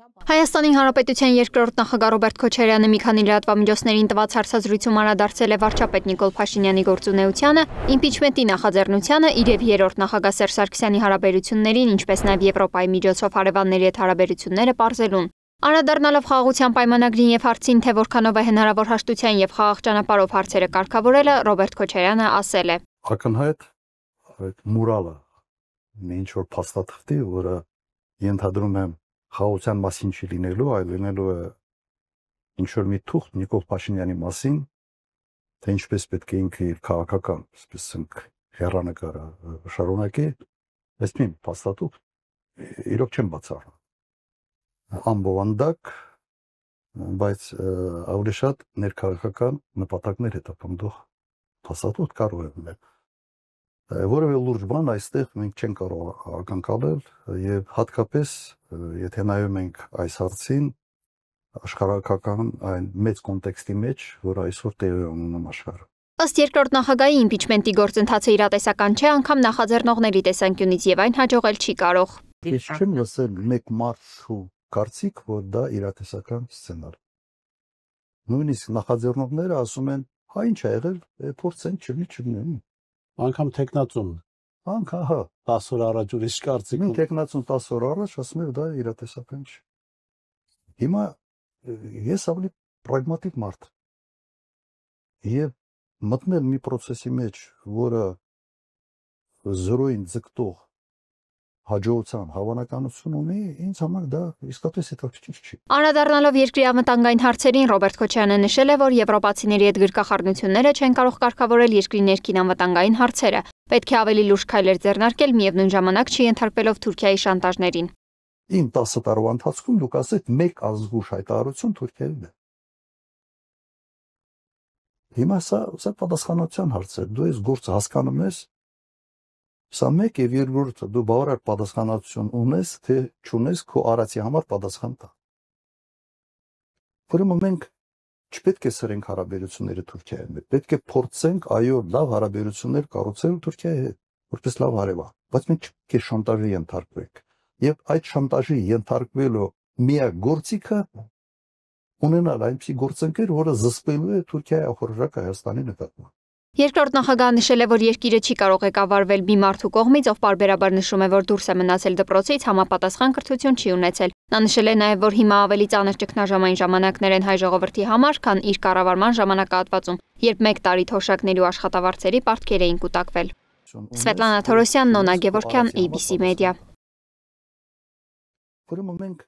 Հայաստանի Հանրապետության երկրորդ նախագահ Ռոբերտ Քոչարյանը մի քանի լրատվամիջոցներին տված հարցազրույցում անդրադարձել է վարչապետ Նիկոլ Փաշինյանի գործունեությանը, իմպիչմենտի նախաձեռնությանը, իր եւ երրորդ նախագահ Սերժ Սարգսյանի հարաբերություններին, ինչպես նաեւ Եվրոպայի միջոցով հարևանների հետ հարաբերությունները պարզելուն։ Անդրադառնալով խաղաղության պայմանագրին եւ հարցին, թե որքանով է հնարավոր հաշտության եւ խաղաղ ճանապարհով հարցերը կարգավորելը, Ռոբերտ Քոչարյանը ասել է. Ակնհայտ այդ մուրալը ինչ որ փաստաթղթի, որը ենթադրում եմ խաղաղության մասին չի լինելու, այլ լինելու է ինչ որ մի թուղթ Նիկոլ Փաշինյանի մասին, թե ինչպես պետք է ինքը իր քաղաքական, այսպես ասենք, հեռանկարը շարունակի, այս մի փաստաթուղթ իրոք չեմ բացառում։ Ամբողանդակ, բայց ավելի շատ ներքաղաքական նպատակներ հետապնդող փաստաթուղթ կարող է լինել։ Որևէ լուրջ բան այստեղ մենք չենք կարող ակնկալել եւ հատկապես եթե նայում ենք այս հարցին աշխարհակական այն մեծ կոնտեքստի մեջ, որ այսօր տեղի ունենում աշխարհը։ Ըստ երկրորդ նախագահի իմպիչմենտի գործընթացը իրատեսական չէ, անգամ նախաձեռնողների տեսանկյունից եւ այն հաջողել չի կարող։ Ես չեմ լսել մեկ մարդու կարծիք, որ դա իրատեսական սցենար։ Նույնիսկ նախաձեռնողները ասում են, հա ինչ ա եղել, փորձենք չլինի։ Անկամ տեխնացուն։ Անկա, հա, 10 օր առաջ ուրիշ կարծիք։ Ինչ տեխնացուն 10 օր առաջ ասում էր դա իրատեսական չէ։ Հիմա ես ավելի պրագմատիկ մարդ եւ մտնել մի process-ի մեջ, որը զրոյին ձգտող հաջողության հավանականություն ունի, ինձ համար դա իսկապես հետաքրքիր չի։ Անդրադառնալով երկրի անվտանգային հարցերին, Ռոբերտ Քոչարյանը նշել է, որ եվրոպացիների հետ գրկախառնությունները չեն կարող կարգավորել երկրի ներքին անվտանգային հարցերը։ Պետք է ավելի լուրջ քայլեր ձեռնարկել, միևնույն ժամանակ չենթարկվելով Թուրքիայի շանտաժներին։ Իմ 10 տարվա ընթացքում դուք ասեք մեկ ազգուշ հայտարարություն Թուրքիայից է։ Հիմա սա պատասխանատվության հարց է։ Դու այս գործը հասկանում ես։ Սա մեկ եւ երկրորդը դու բավարար պատասխանատվություն ունես, թե չունես քո արածի համար պատասխան տա։ Ուրեմն մենք չպետք է սրենք հարաբերությունները Թուրքիայի հետ։ Պետք է փորձենք այո լավ հարաբերություններ կառուցել Թուրքիայի հետ, որպես լավ հարևան, բայց մենք չպետք է շանտաժի ենթարկվենք։ Եվ այդ շանտաժի ենթարկվելու միակ գործիքը ունենալ այնպիսի գործընկեր, որը զսպելու է Թուրքիայի ախորժակը Հայաստանի նկատմամբ։ Երկրորդ նախագահը նշել է, որ երկիրը չի կարող ղեկավարվել մի մարդու կողմից, ով պարբերաբար նշում է, որ դուրս է մնացել դպրոցից, համապատասխան կրթություն չի ունեցել։ Նա նշել է նաև, որ հիմա ավելի ծանր ճգնաժամային ժամանակներ են հայ ժողովրդի համար, քան իր կառավարման ժամանակահատվածում, երբ 1 տարի թոշակների ու աշխատավարձերի պարտքեր էին կուտակվել։ Սվետլանա Թորոսյան, Նոնա Գևորգյան, ABC Media։ Ուրեմն մենք